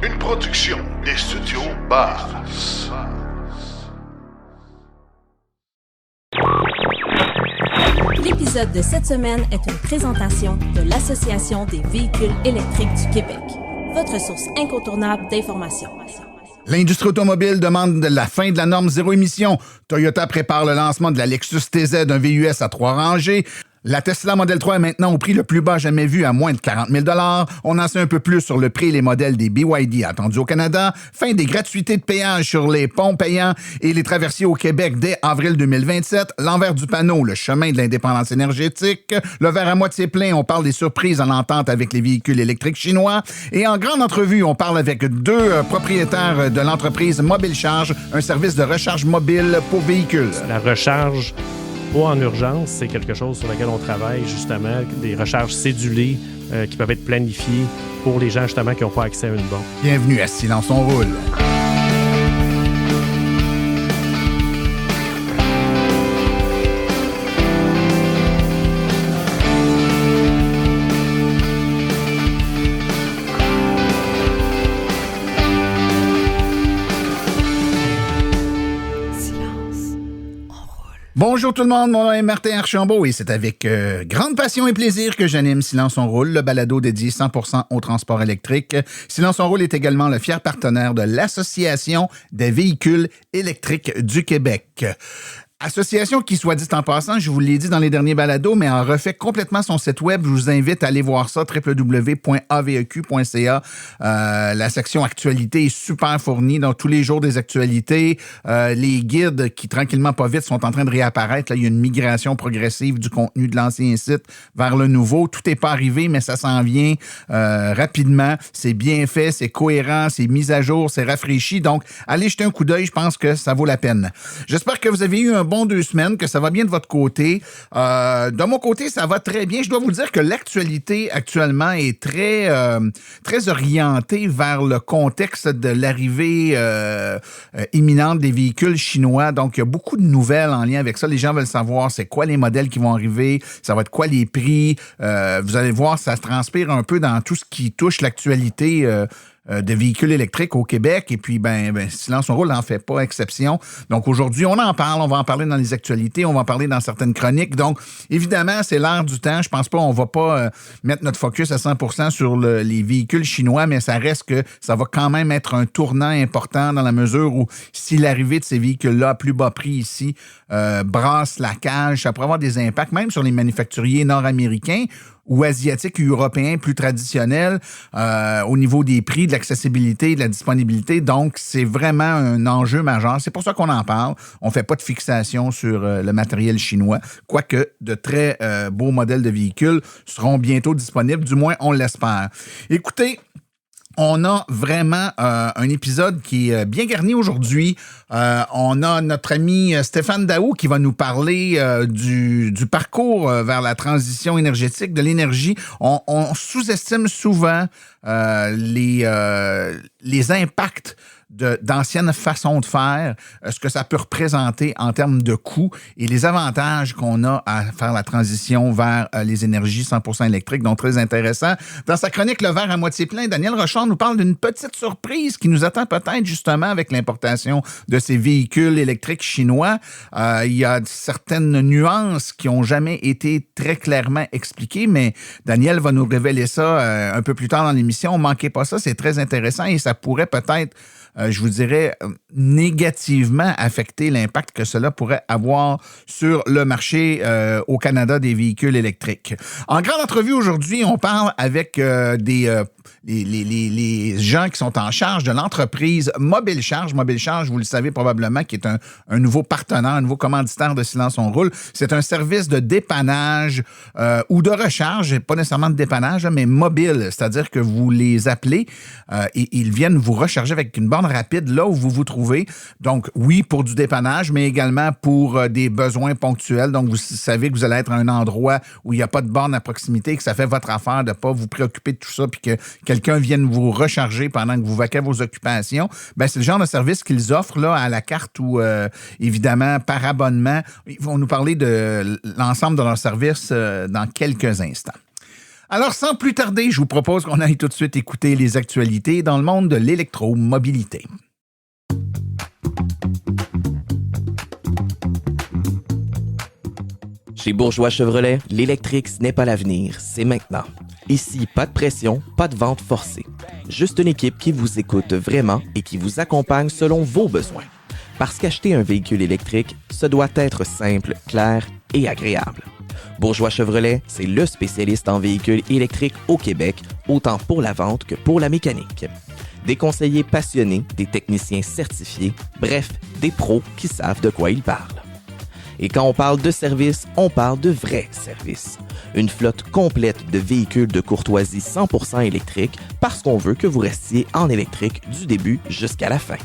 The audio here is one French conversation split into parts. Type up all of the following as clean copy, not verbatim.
Une production des studios Bass. L'épisode de cette semaine est une présentation de l'Association des véhicules électriques du Québec, votre source incontournable d'informations. L'industrie automobile demande la fin de la norme zéro émission. Toyota prépare le lancement de la Lexus TZ, un VUS à 3 rangées. La Tesla Model 3 est maintenant au prix le plus bas jamais vu, à moins de 40 000 $. On en sait un peu plus sur le prix et les modèles des BYD attendus au Canada. Fin des gratuités de péage sur les ponts payants et les traversiers au Québec dès avril 2027. L'envers du panneau, le chemin de l'indépendance énergétique. Le verre à moitié plein, on parle des surprises en entente avec les véhicules électriques chinois. Et en grande entrevue, on parle avec deux propriétaires de l'entreprise Mobile Charge, un service de recharge mobile pour véhicules. La recharge pas en urgence, c'est quelque chose sur lequel on travaille justement, des recharges cédulées qui peuvent être planifiées pour les gens justement qui n'ont pas accès à une borne. Bienvenue à Silence on roule. Bonjour tout le monde, mon nom est Martin Archambault et c'est avec grande passion et plaisir que j'anime Silence on roule, le balado dédié 100% au transport électrique. Silence on roule est également le fier partenaire de l'Association des véhicules électriques du Québec. Association qui, soit dit en passant, je vous l'ai dit dans les derniers balados, mais en refait complètement son site web. Je vous invite à aller voir ça, www.aveq.ca. La section actualité est super fournie, donc tous les jours des actualités. Les guides qui, tranquillement pas vite, sont en train de réapparaître. Là, il y a une migration progressive du contenu de l'ancien site vers le nouveau. Tout n'est pas arrivé, mais ça s'en vient rapidement. C'est bien fait, c'est cohérent, c'est mis à jour, c'est rafraîchi. Donc, allez jeter un coup d'œil, je pense que ça vaut la peine. J'espère que vous avez eu un bon 2 semaines, que ça va bien de votre côté. De mon côté, ça va très bien. Je dois vous dire que l'actualité actuellement est très orientée vers le contexte de l'arrivée imminente des véhicules chinois. Donc, il y a beaucoup de nouvelles en lien avec ça. Les gens veulent savoir c'est quoi les modèles qui vont arriver, ça va être quoi les prix. Vous allez voir, ça se transpire un peu dans tout ce qui touche l'actualité de véhicules électriques au Québec. Et puis, Silence on roule n'en fait pas exception. Donc, aujourd'hui, on en parle. On va en parler dans les actualités. On va en parler dans certaines chroniques. Donc, évidemment, c'est l'heure du temps. Je pense pas, on va pas mettre notre focus à 100% sur les véhicules chinois, mais ça reste que ça va quand même être un tournant important dans la mesure où si l'arrivée de ces véhicules-là à plus bas prix ici brasse la cage, ça pourrait avoir des impacts même sur les manufacturiers nord-américains ou asiatiques et européens plus traditionnels au niveau des prix, de l'accessibilité, de la disponibilité. Donc, c'est vraiment un enjeu majeur. C'est pour ça qu'on en parle. On ne fait pas de fixation sur le matériel chinois, quoique de très beaux modèles de véhicules seront bientôt disponibles, du moins on l'espère. Écoutez, on a vraiment un épisode qui est bien garni aujourd'hui. On a notre ami Stéphane Daou qui va nous parler du parcours vers la transition énergétique, de l'énergie. On sous-estime souvent les impacts d'anciennes façons de faire, ce que ça peut représenter en termes de coûts et les avantages qu'on a à faire la transition vers les énergies 100% électriques, donc très intéressant. Dans sa chronique Le verre à moitié plein, Daniel Rochard nous parle d'une petite surprise qui nous attend peut-être justement avec l'importation de ces véhicules électriques chinois. Il y a certaines nuances qui n'ont jamais été très clairement expliquées, mais Daniel va nous révéler ça un peu plus tard dans l'émission. Ne manquez pas ça, c'est très intéressant et ça pourrait peut-être je vous dirais, négativement affecter l'impact que cela pourrait avoir sur le marché au Canada des véhicules électriques. En grande entrevue aujourd'hui, on parle avec les gens qui sont en charge de l'entreprise Mobile Charge. Mobile Charge, vous le savez probablement, qui est un nouveau partenaire, un nouveau commanditaire de Silence on roule. C'est un service de dépannage ou de recharge, pas nécessairement de dépannage, mais mobile, c'est-à-dire que vous les appelez et ils viennent vous recharger avec une borne rapide là où vous vous trouvez. Donc, oui, pour du dépannage, mais également pour des besoins ponctuels. Donc, vous savez que vous allez être à un endroit où il n'y a pas de borne à proximité et que ça fait votre affaire de ne pas vous préoccuper de tout ça puis que quelqu'un vienne vous recharger pendant que vous vaquez vos occupations. C'est le genre de service qu'ils offrent là, à la carte ou, évidemment, par abonnement. Ils vont nous parler de l'ensemble de leurs services dans quelques instants. Alors, sans plus tarder, je vous propose qu'on aille tout de suite écouter les actualités dans le monde de l'électromobilité. Chez Bourgeois Chevrolet, l'électrique, ce n'est pas l'avenir, c'est maintenant. Ici, pas de pression, pas de vente forcée. Juste une équipe qui vous écoute vraiment et qui vous accompagne selon vos besoins. Parce qu'acheter un véhicule électrique, ce doit être simple, clair et agréable. Bourgeois Chevrolet, c'est le spécialiste en véhicules électriques au Québec, autant pour la vente que pour la mécanique. Des conseillers passionnés, des techniciens certifiés, bref, des pros qui savent de quoi ils parlent. Et quand on parle de service, on parle de vrais services. Une flotte complète de véhicules de courtoisie 100% électriques parce qu'on veut que vous restiez en électrique du début jusqu'à la fin.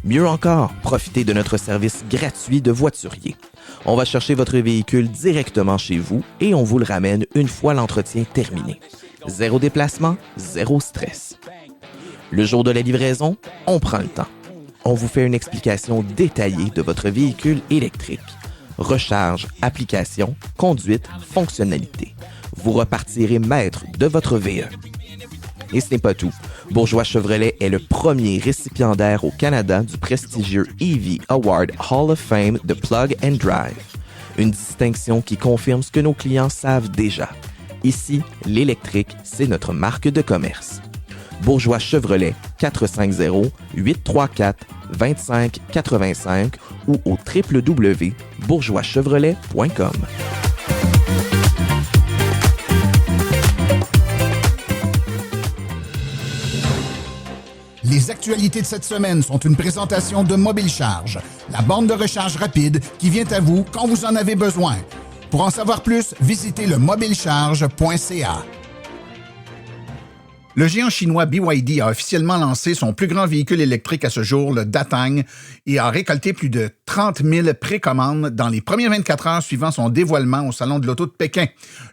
Mieux encore, profitez de notre service gratuit de voiturier. On va chercher votre véhicule directement chez vous et on vous le ramène une fois l'entretien terminé. Zéro déplacement, zéro stress. Le jour de la livraison, on prend le temps. On vous fait une explication détaillée de votre véhicule électrique. Recharge, application, conduite, fonctionnalité. Vous repartirez maître de votre VE. Et ce n'est pas tout. Bourgeois Chevrolet est le premier récipiendaire au Canada du prestigieux EV Award Hall of Fame de Plug and Drive. Une distinction qui confirme ce que nos clients savent déjà. Ici, l'électrique, c'est notre marque de commerce. Bourgeois Chevrolet, 450-834-2585 ou au www.bourgeoischevrolet.com. Les actualités de cette semaine sont une présentation de Mobile Charge, la borne de recharge rapide qui vient à vous quand vous en avez besoin. Pour en savoir plus, visitez le mobilecharge.ca. Le géant chinois BYD a officiellement lancé son plus grand véhicule électrique à ce jour, le Datang, et a récolté plus de 30 000 précommandes dans les premières 24 heures suivant son dévoilement au Salon de l'Auto de Pékin.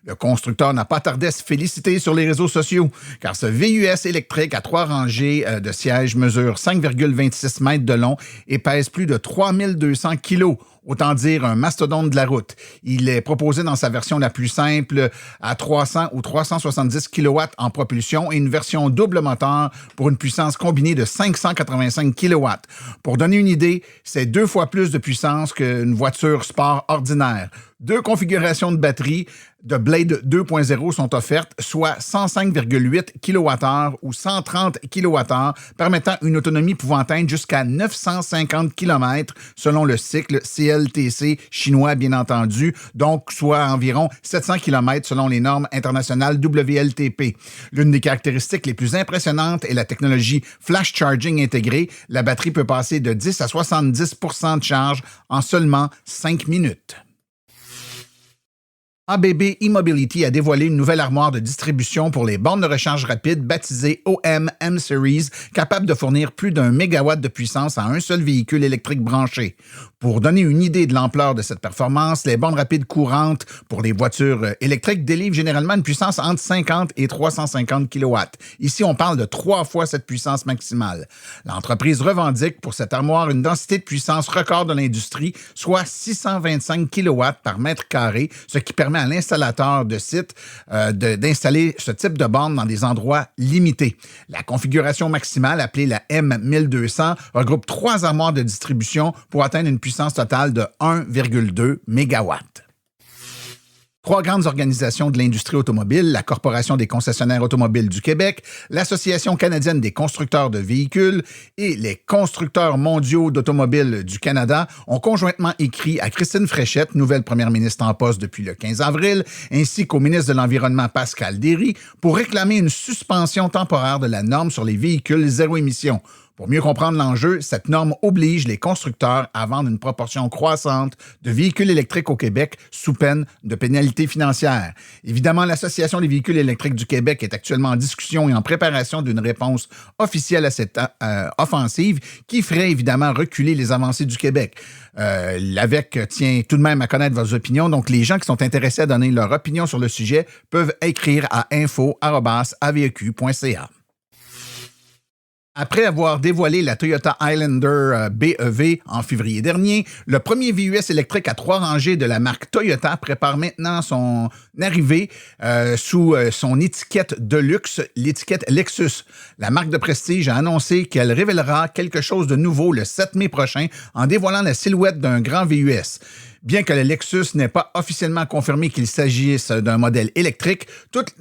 Le constructeur n'a pas tardé à se féliciter sur les réseaux sociaux, car ce VUS électrique à 3 rangées de sièges mesure 5,26 mètres de long et pèse plus de 3200 kilos. Autant dire un mastodonte de la route. Il est proposé dans sa version la plus simple à 300 ou 370 kW en propulsion et une version double moteur pour une puissance combinée de 585 kW. Pour donner une idée, c'est 2 fois plus de puissance qu'une voiture sport ordinaire. 2 configurations de batterie de Blade 2.0 sont offertes, soit 105,8 kWh ou 130 kWh, permettant une autonomie pouvant atteindre jusqu'à 950 km selon le cycle CLTC chinois, bien entendu, donc soit environ 700 km selon les normes internationales WLTP. L'une des caractéristiques les plus impressionnantes est la technologie Flash Charging intégrée. La batterie peut passer de 10 à 70% de charge en seulement 5 minutes. ABB E-Mobility a dévoilé une nouvelle armoire de distribution pour les bornes de recharge rapide baptisée OM M-Series, capable de fournir plus d'1 MW de puissance à un seul véhicule électrique branché. Pour donner une idée de l'ampleur de cette performance, les bornes rapides courantes pour les voitures électriques délivrent généralement une puissance entre 50 et 350 kW. Ici, on parle de 3 fois cette puissance maximale. L'entreprise revendique pour cette armoire une densité de puissance record de l'industrie, soit 625 kW par mètre carré, ce qui permet à l'installateur de site d'installer ce type de borne dans des endroits limités. La configuration maximale, appelée la M1200, regroupe 3 armoires de distribution pour atteindre une puissance totale de 1,2 MW. 3 grandes organisations de l'industrie automobile, la Corporation des concessionnaires automobiles du Québec, l'Association canadienne des constructeurs de véhicules et les constructeurs mondiaux d'automobiles du Canada ont conjointement écrit à Christine Fréchette, nouvelle première ministre en poste depuis le 15 avril, ainsi qu'au ministre de l'Environnement Pascal Derry, pour réclamer une suspension temporaire de la norme sur les véhicules zéro émission. Pour mieux comprendre l'enjeu, cette norme oblige les constructeurs à vendre une proportion croissante de véhicules électriques au Québec sous peine de pénalités financières. Évidemment, l'Association des véhicules électriques du Québec est actuellement en discussion et en préparation d'une réponse officielle à cette offensive qui ferait évidemment reculer les avancées du Québec. L'AVEQ tient tout de même à connaître vos opinions, donc les gens qui sont intéressés à donner leur opinion sur le sujet peuvent écrire à info@aveq.ca. Après avoir dévoilé la Toyota Highlander BEV en février dernier, le premier VUS électrique à 3 rangées de la marque Toyota prépare maintenant son arrivée sous son étiquette de luxe, l'étiquette Lexus. La marque de prestige a annoncé qu'elle révélera quelque chose de nouveau le 7 mai prochain en dévoilant la silhouette d'un grand VUS. Bien que le Lexus n'ait pas officiellement confirmé qu'il s'agisse d'un modèle électrique,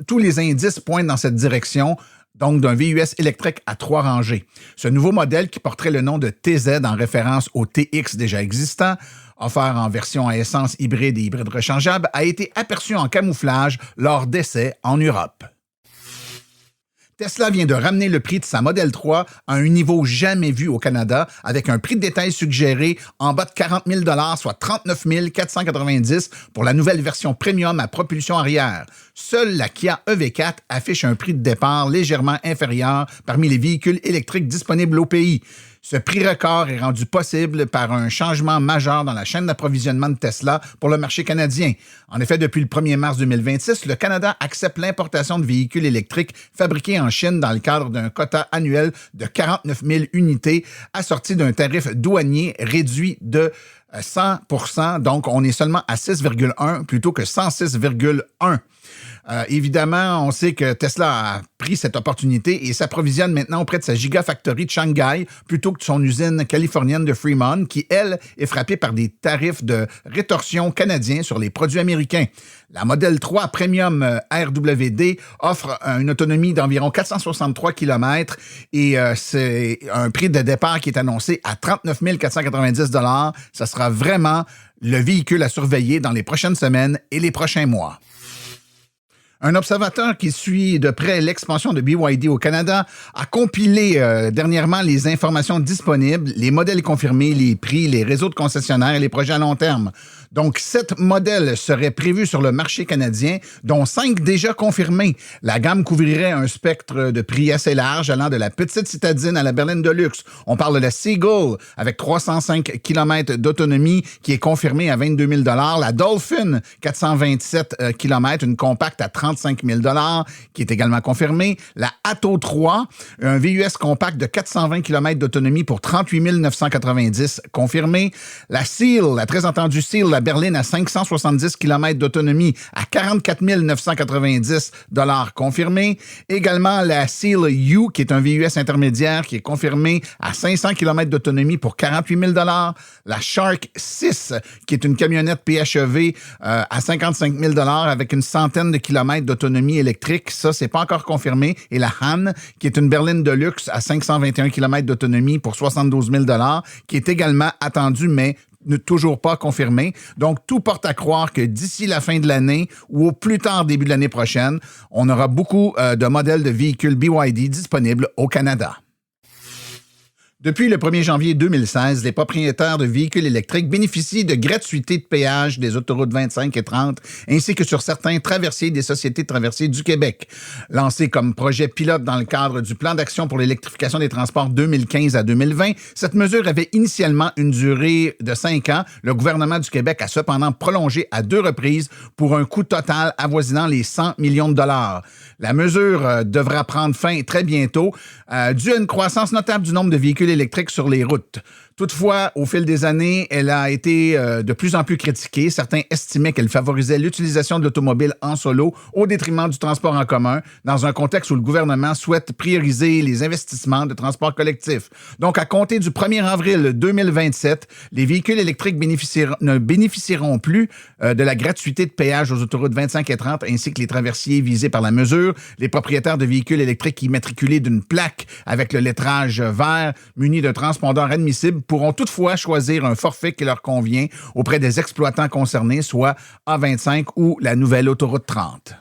tous les indices pointent dans cette direction, donc d'un VUS électrique à 3 rangées. Ce nouveau modèle, qui porterait le nom de TZ en référence au TX déjà existant, offert en version à essence hybride et hybride rechangeable, a été aperçu en camouflage lors d'essais en Europe. Tesla vient de ramener le prix de sa Model 3 à un niveau jamais vu au Canada, avec un prix de détail suggéré en bas de 40 000 $, soit 39 490 pour la nouvelle version premium à propulsion arrière. Seule la Kia EV4 affiche un prix de départ légèrement inférieur parmi les véhicules électriques disponibles au pays. Ce prix record est rendu possible par un changement majeur dans la chaîne d'approvisionnement de Tesla pour le marché canadien. En effet, depuis le 1er mars 2026, le Canada accepte l'importation de véhicules électriques fabriqués en Chine dans le cadre d'un quota annuel de 49 000 unités assorti d'un tarif douanier réduit de 100%. Donc, on est seulement à 6,1 plutôt que 106,1. Évidemment, on sait que Tesla a pris cette opportunité et s'approvisionne maintenant auprès de sa Gigafactory de Shanghai plutôt que de son usine californienne de Fremont qui, elle, est frappée par des tarifs de rétorsion canadiens sur les produits américains. La Model 3 Premium RWD offre une autonomie d'environ 463 km et c'est un prix de départ qui est annoncé à 39 490 $. Ça sera vraiment le véhicule à surveiller dans les prochaines semaines et les prochains mois. Un observateur qui suit de près l'expansion de BYD au Canada a compilé dernièrement les informations disponibles, les modèles confirmés, les prix, les réseaux de concessionnaires et les projets à long terme. Donc, 7 modèles seraient prévus sur le marché canadien, dont 5 déjà confirmés. La gamme couvrirait un spectre de prix assez large, allant de la petite citadine à la berline de luxe. On parle de la Seagull, avec 305 km d'autonomie, qui est confirmée à 22 000 $. La Dolphin, 427 km, une compacte à 35 000 $, qui est également confirmée. La Atto 3, un VUS compact de 420 km d'autonomie pour 38 990, confirmé. La Seal, la très entendue Seal, la berline à 570 km d'autonomie à 44 990 $ confirmé. Également, la Seal U, qui est un VUS intermédiaire qui est confirmé à 500 km d'autonomie pour 48 000 $. La Shark 6, qui est une camionnette PHEV à 55 000 $ avec une centaine de kilomètres d'autonomie électrique. Ça, c'est pas encore confirmé. Et la Han, qui est une berline de luxe à 521 km d'autonomie pour 72 000 $, qui est également attendue, mais toujours pas confirmé. Donc, tout porte à croire que d'ici la fin de l'année ou au plus tard début de l'année prochaine, on aura beaucoup de modèles de véhicules BYD disponibles au Canada. Depuis le 1er janvier 2016, les propriétaires de véhicules électriques bénéficient de gratuité de péage des autoroutes 25 et 30, ainsi que sur certains traversiers des sociétés de traversiers du Québec. Lancé comme projet pilote dans le cadre du plan d'action pour l'électrification des transports 2015 à 2020, cette mesure avait initialement une durée de 5 ans. Le gouvernement du Québec a cependant prolongé à 2 reprises pour un coût total avoisinant les 100 millions de $. La mesure devra prendre fin très bientôt, due à une croissance notable du nombre de véhicules électriques sur les routes. Toutefois, au fil des années, elle a été de plus en plus critiquée. Certains estimaient qu'elle favorisait l'utilisation de l'automobile en solo au détriment du transport en commun, dans un contexte où le gouvernement souhaite prioriser les investissements de transport collectif. Donc, à compter du 1er avril 2027, les véhicules électriques ne bénéficieront plus de la gratuité de péage aux autoroutes 25 et 30, ainsi que les traversiers visés par la mesure. Les propriétaires de véhicules électriques immatriculés d'une plaque avec le lettrage vert muni d'un transpondeur admissible pourront toutefois choisir un forfait qui leur convient auprès des exploitants concernés, soit A25 ou la nouvelle autoroute 30.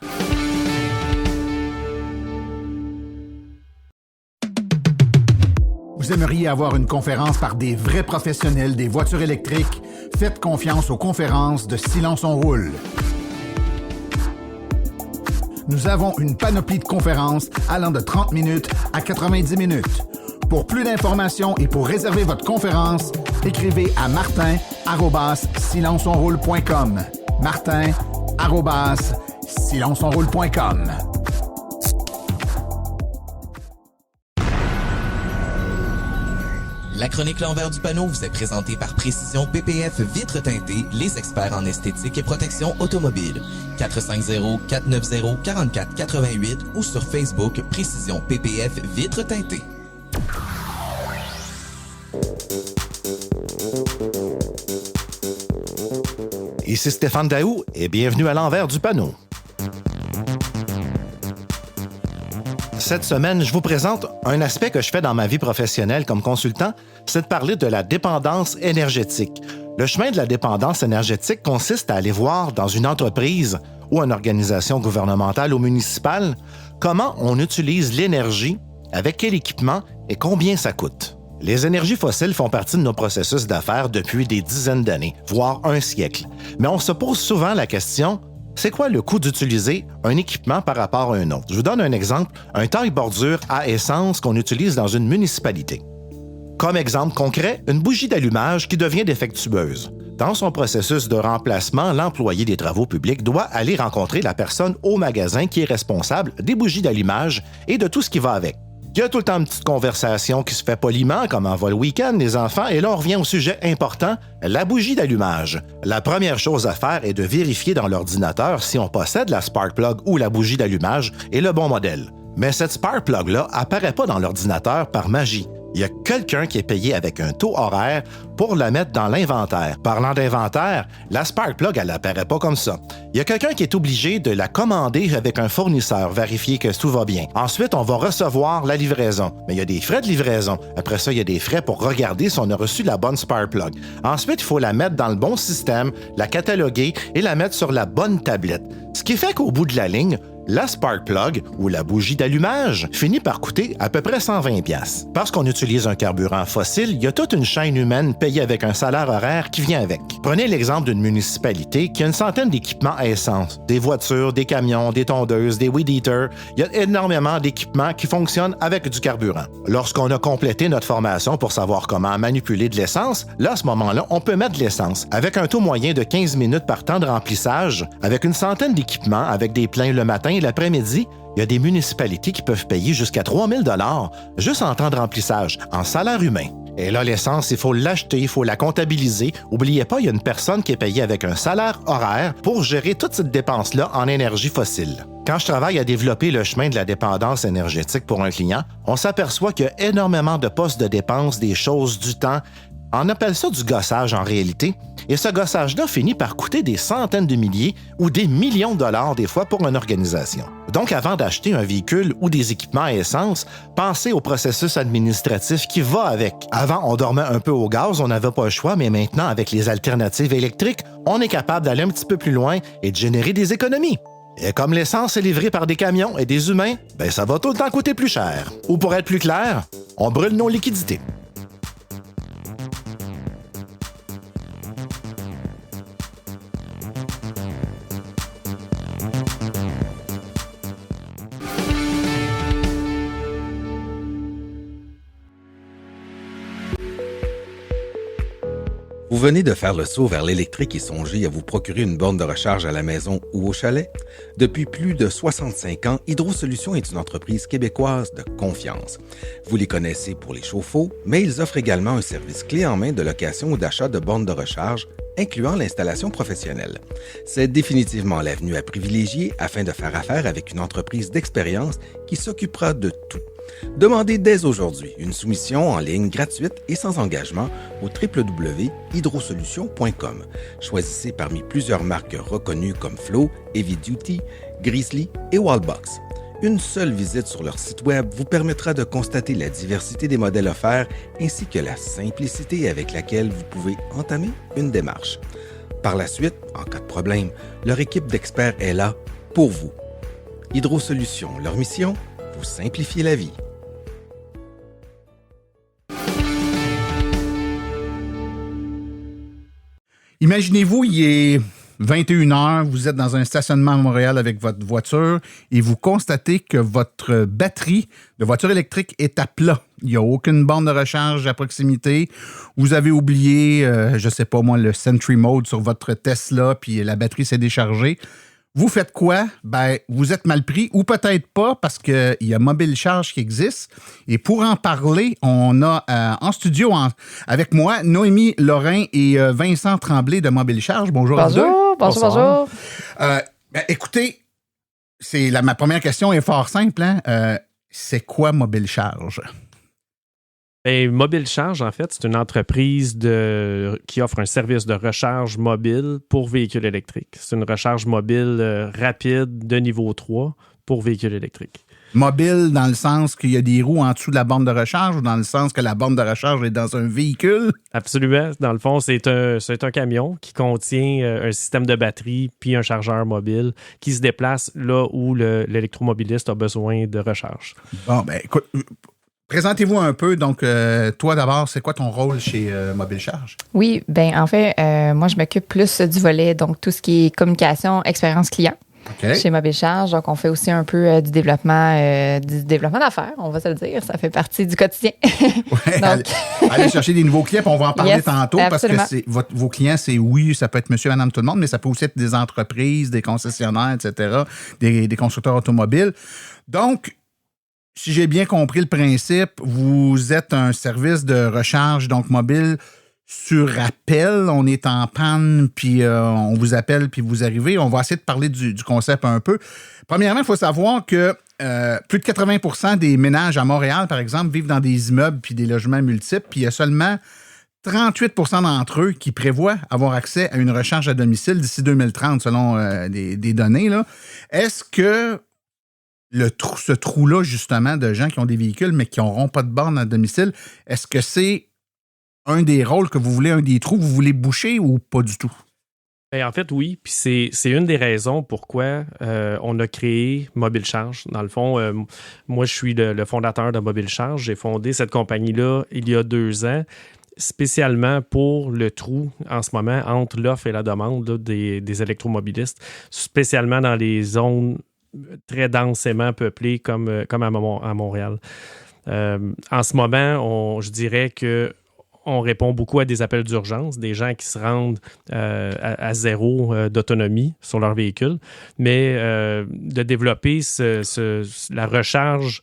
Vous aimeriez avoir une conférence par des vrais professionnels des voitures électriques? Faites confiance aux conférences de Silence on roule. Nous avons une panoplie de conférences allant de 30 minutes à 90 minutes. Pour plus d'informations et pour réserver votre conférence, écrivez à martin@silenceonroule.com. martin@silenceonroule.com. La chronique L'envers du panneau vous est présentée par Précision PPF Vitres teintées, les experts en esthétique et protection automobile. 450-490-4488 ou sur Facebook Précision PPF Vitres teintées. Ici Stéphane Daou et bienvenue à l'envers du panneau. Cette semaine, je vous présente un aspect que je fais dans ma vie professionnelle comme consultant, c'est de parler de la dépendance énergétique. Le chemin de la dépendance énergétique consiste à aller voir dans une entreprise ou une organisation gouvernementale ou municipale comment on utilise l'énergie, avec quel équipement et combien ça coûte. Les énergies fossiles font partie de nos processus d'affaires depuis des dizaines d'années, voire un siècle. Mais on se pose souvent la question, c'est quoi le coût d'utiliser un équipement par rapport à un autre? Je vous donne un exemple, un taille-bordure à essence qu'on utilise dans une municipalité. Comme exemple concret, une bougie d'allumage qui devient défectueuse. Dans son processus de remplacement, l'employé des travaux publics doit aller rencontrer la personne au magasin qui est responsable des bougies d'allumage et de tout ce qui va avec. Il y a tout le temps une petite conversation qui se fait poliment, comment va le week-end, les enfants, et là on revient au sujet important, la bougie d'allumage. La première chose à faire est de vérifier dans l'ordinateur si on possède la spark plug ou la bougie d'allumage et le bon modèle. Mais cette spark plug-là apparaît pas dans l'ordinateur par magie. Il y a quelqu'un qui est payé avec un taux horaire pour la mettre dans l'inventaire. Parlant d'inventaire, la spark plug, elle apparaît pas comme ça. Il y a quelqu'un qui est obligé de la commander avec un fournisseur, vérifier que tout va bien. Ensuite, on va recevoir la livraison. Mais il y a des frais de livraison. Après ça, il y a des frais pour regarder si on a reçu la bonne spark plug. Ensuite, il faut la mettre dans le bon système, la cataloguer et la mettre sur la bonne tablette. Ce qui fait qu'au bout de la ligne, la spark plug ou la bougie d'allumage finit par coûter à peu près 120$. Parce qu'on utilise un carburant fossile, il y a toute une chaîne humaine payée avec un salaire horaire qui vient avec. Prenez l'exemple d'une municipalité qui a une centaine d'équipements à essence. Des voitures, des camions, des tondeuses, des weed eaters. Il y a énormément d'équipements qui fonctionnent avec du carburant. Lorsqu'on a complété notre formation pour savoir comment manipuler de l'essence, là, à ce moment-là, on peut mettre de l'essence. Avec un taux moyen de 15 minutes par temps de remplissage, avec une centaine d'équipements, avec des pleins le matin et l'après-midi, il y a des municipalités qui peuvent payer jusqu'à 3 000 $ juste en temps de remplissage, en salaire humain. Et là, l'essence, il faut l'acheter, il faut la comptabiliser. N'oubliez pas, il y a une personne qui est payée avec un salaire horaire pour gérer toute cette dépense-là en énergie fossile. Quand je travaille à développer le chemin de la dépendance énergétique pour un client, on s'aperçoit qu'il y a énormément de postes de dépenses, des choses, du temps. On appelle ça du gossage en réalité, et ce gossage-là finit par coûter des centaines de milliers ou des millions de dollars des fois pour une organisation. Donc avant d'acheter un véhicule ou des équipements à essence, pensez au processus administratif qui va avec. Avant, on dormait un peu au gaz, on n'avait pas le choix, mais maintenant, avec les alternatives électriques, on est capable d'aller un petit peu plus loin et de générer des économies. Et comme l'essence est livrée par des camions et des humains, ben ça va tout le temps coûter plus cher. Ou pour être plus clair, on brûle nos liquidités. Vous venez de faire le saut vers l'électrique et songez à vous procurer une borne de recharge à la maison ou au chalet? Depuis plus de 65 ans, Hydrosolutions est une entreprise québécoise de confiance. Vous les connaissez pour les chauffe-eau, mais ils offrent également un service clé en main de location ou d'achat de bornes de recharge, incluant l'installation professionnelle. C'est définitivement l'avenue à privilégier afin de faire affaire avec une entreprise d'expérience qui s'occupera de tout. Demandez dès aujourd'hui une soumission en ligne gratuite et sans engagement au www.hydrosolutions.com. Choisissez parmi plusieurs marques reconnues comme Flow, Heavy Duty, Grizzly et Wallbox. Une seule visite sur leur site web vous permettra de constater la diversité des modèles offerts ainsi que la simplicité avec laquelle vous pouvez entamer une démarche. Par la suite, en cas de problème, leur équipe d'experts est là pour vous. Hydrosolutions, leur mission, vous simplifier la vie. Imaginez-vous, il est 21h, vous êtes dans un stationnement à Montréal avec votre voiture et vous constatez que votre batterie de voiture électrique est à plat. Il n'y a aucune borne de recharge à proximité. Vous avez oublié, je ne sais pas moi, le Sentry Mode sur votre Tesla, puis la batterie s'est déchargée. Vous faites quoi? Ben, vous êtes mal pris ou peut-être pas parce qu'il y a Mobile Charge qui existe. Et pour en parler, on a en studio avec moi Noémie Lorrain et Vincent Tremblay de Mobile Charge. Bonjour à vous deux. Bonjour. Écoutez, ma première question est fort simple. Hein? C'est quoi Mobile Charge? Et Mobile Charge, en fait, c'est une entreprise qui offre un service de recharge mobile pour véhicules électriques. C'est une recharge mobile rapide de niveau 3 pour véhicules électriques. Mobile dans le sens qu'il y a des roues en dessous de la borne de recharge ou dans le sens que la borne de recharge est dans un véhicule? Absolument. Dans le fond, c'est un camion qui contient un système de batterie puis un chargeur mobile qui se déplace là où l'électromobiliste a besoin de recharge. Bon, ben écoute, présentez-vous un peu. Donc, toi d'abord, c'est quoi ton rôle chez Mobile Charge? Oui, en fait, moi, je m'occupe plus du volet, donc tout ce qui est communication, expérience client. Okay. Chez Mobile Charge. Donc, on fait aussi un peu du développement d'affaires, on va se le dire. Ça fait partie du quotidien. Ouais, donc... allez chercher des nouveaux clients, puis on va en parler tantôt, absolument. Parce que vos clients, oui, ça peut être monsieur, madame, tout le monde, mais ça peut aussi être des entreprises, des concessionnaires, etc., des constructeurs automobiles. Donc, si j'ai bien compris le principe, vous êtes un service de recharge, donc mobile, sur appel, on est en panne, puis on vous appelle, puis vous arrivez. On va essayer de parler du concept un peu. Premièrement, il faut savoir que plus de 80% des ménages à Montréal, par exemple, vivent dans des immeubles puis des logements multiples, puis il y a seulement 38% d'entre eux qui prévoient avoir accès à une recharge à domicile d'ici 2030, selon des données, là. Est-ce que ce trou-là, justement, de gens qui ont des véhicules, mais qui n'auront pas de borne à domicile, est-ce que c'est un des rôles que vous voulez, un des trous que vous voulez boucher ou pas du tout? En fait, oui. Puis c'est une des raisons pourquoi on a créé Mobile Charge. Dans le fond, moi, je suis le fondateur de Mobile Charge. J'ai fondé cette compagnie-là il y a 2 ans, spécialement pour le trou en ce moment entre l'offre et la demande là, des électromobilistes, spécialement dans les zones très densément peuplées comme à Montréal. En ce moment, je dirais que on répond beaucoup à des appels d'urgence, des gens qui se rendent à zéro d'autonomie sur leur véhicule, mais de développer la recharge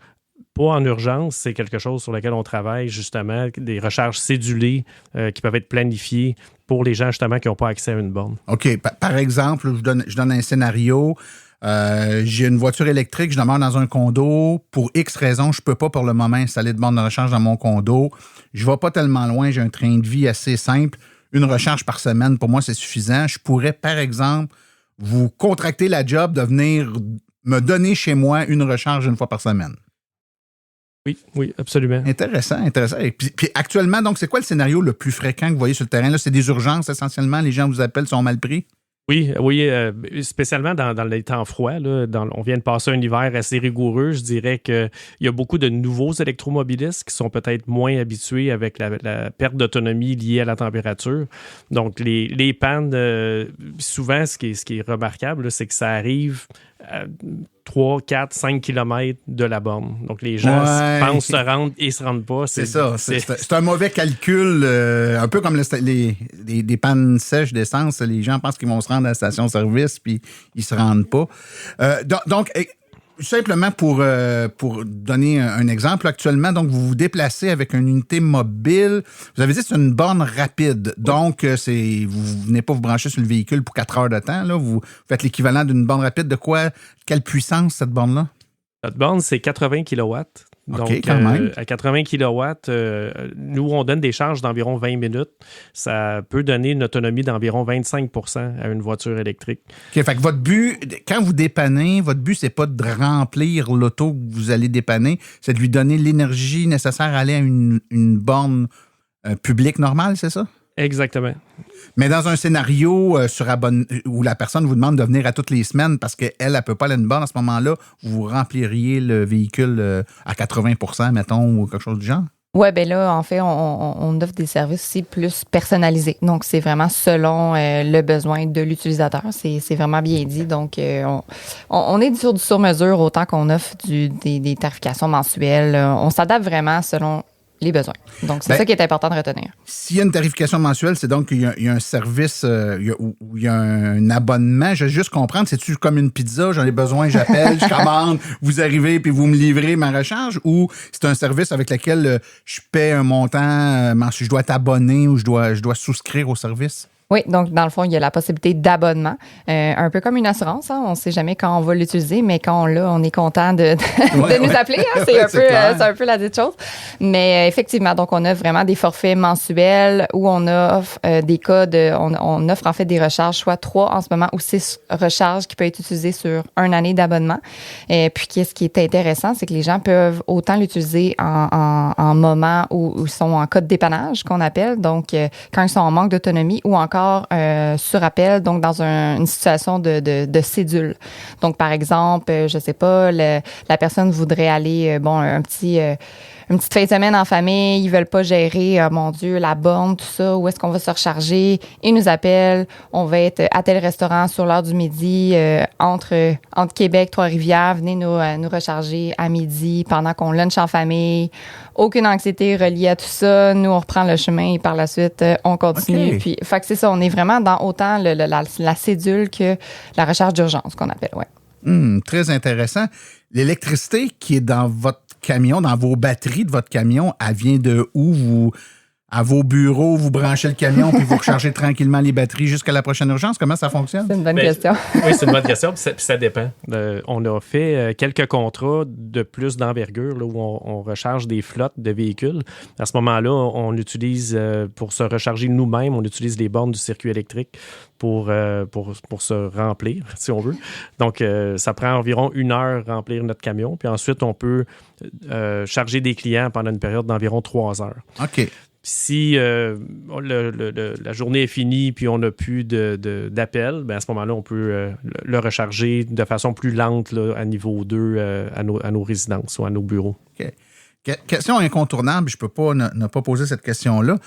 pas en urgence, c'est quelque chose sur lequel on travaille justement, des recharges cédulées qui peuvent être planifiées pour les gens justement qui n'ont pas accès à une borne. OK. Par exemple, je donne un scénario. J'ai une voiture électrique, je demeure dans un condo. Pour X raisons, je ne peux pas pour le moment installer de borne de recharge dans mon condo. Je ne vais pas tellement loin, j'ai un train de vie assez simple. Une recharge par semaine, pour moi, c'est suffisant. Je pourrais, par exemple, vous contracter la job de venir me donner chez moi une recharge une fois par semaine. Oui, absolument. Intéressant. Et puis actuellement, donc, c'est quoi le scénario le plus fréquent que vous voyez sur le terrain? Là, c'est des urgences essentiellement, les gens vous appellent, sont mal pris? Oui, spécialement dans les temps froids. Là, on vient de passer un hiver assez rigoureux. Je dirais qu'il y a beaucoup de nouveaux électromobilistes qui sont peut-être moins habitués avec la perte d'autonomie liée à la température. Donc, les pannes, souvent, ce qui est remarquable, là, c'est que ça arrive à 3, 4, 5 kilomètres de la borne. Donc, les gens pensent se rendre et se rendent pas. C'est ça. C'est un mauvais calcul, un peu comme des pannes sèches d'essence. Les gens pensent qu'ils vont se rendre à la station-service puis ils se rendent pas. Donc, simplement pour donner un exemple, actuellement, donc vous vous déplacez avec une unité mobile. Vous avez dit que c'est une borne rapide. Donc, vous venez pas vous brancher sur le véhicule pour 4 heures de temps. Là. Vous faites l'équivalent d'une borne rapide de quoi? Quelle puissance, cette borne-là? Notre borne, c'est 80 kW. Donc, quand même. À 80 kW, nous, on donne des charges d'environ 20 minutes. Ça peut donner une autonomie d'environ 25 % à une voiture électrique. OK, fait que votre but, quand vous dépannez, votre but, c'est pas de remplir l'auto que vous allez dépanner, c'est de lui donner l'énergie nécessaire à aller à une borne publique normale, c'est ça? Exactement. Mais dans un scénario où la personne vous demande de venir à toutes les semaines parce qu'elle ne peut pas aller à une borne à ce moment-là, vous rempliriez le véhicule à 80 %, mettons, ou quelque chose du genre? Oui, bien là, en fait, on offre des services aussi plus personnalisés. Donc, c'est vraiment selon le besoin de l'utilisateur. C'est vraiment bien dit. Donc, on est sur mesure autant qu'on offre des tarifications mensuelles. On s'adapte vraiment selon les besoins. Donc, c'est ça qui est important de retenir. S'il y a une tarification mensuelle, c'est donc qu'il y a un service où il y a un abonnement. Je veux juste comprendre, c'est-tu comme une pizza, j'en ai besoin, j'appelle, je commande, vous arrivez puis vous me livrez ma recharge, ou c'est un service avec lequel je paie un montant, je dois être abonné ou je dois souscrire au service? Oui, donc dans le fond, il y a la possibilité d'abonnement, un peu comme une assurance. Hein, on ne sait jamais quand on va l'utiliser, mais quand on l'a, on est content de nous appeler. Hein, c'est un peu la dite chose. Mais effectivement, donc on a vraiment des forfaits mensuels où on offre des cas on offre en fait des recharges, soit 3 en ce moment ou 6 recharges qui peuvent être utilisées sur une année d'abonnement. Et puis, ce qui est intéressant, c'est que les gens peuvent autant l'utiliser en moment où ils sont en cas de dépannage, qu'on appelle, donc quand ils sont en manque d'autonomie ou encore sur appel, donc dans une situation de cédule. Donc, par exemple, je sais pas, la personne voudrait aller, une petite fin de semaine en famille, ils veulent pas gérer, mon Dieu, la borne, tout ça, où est-ce qu'on va se recharger? Ils nous appellent, on va être à tel restaurant sur l'heure du midi, entre Québec, Trois-Rivières, venez nous recharger à midi pendant qu'on lunch en famille. Aucune anxiété reliée à tout ça. Nous, on reprend le chemin et par la suite, on continue. Okay. Puis, fait que c'est ça, on est vraiment dans autant la cédule que la recharge d'urgence, qu'on appelle, ouais. Très intéressant. L'électricité qui est dans votre camion, dans vos batteries de votre camion, elle vient de où? À vos bureaux, vous branchez le camion puis vous rechargez tranquillement les batteries jusqu'à la prochaine urgence? Comment ça fonctionne? C'est une bonne question. Oui, c'est une bonne question. Puis ça dépend. On a fait quelques contrats de plus d'envergure là, où on recharge des flottes de véhicules. À ce moment-là, on utilise, pour se recharger nous-mêmes, on utilise les bornes du circuit électrique pour se remplir, si on veut. Donc, ça prend environ 1 heure remplir notre camion. Puis ensuite, on peut charger des clients pendant une période d'environ 3 heures. OK. Si la journée est finie puis on n'a plus d'appel, ben à ce moment-là, on peut le recharger de façon plus lente là, à niveau 2 à nos résidences ou à nos bureaux. OK. Question incontournable, je ne peux pas ne pas poser cette question-là.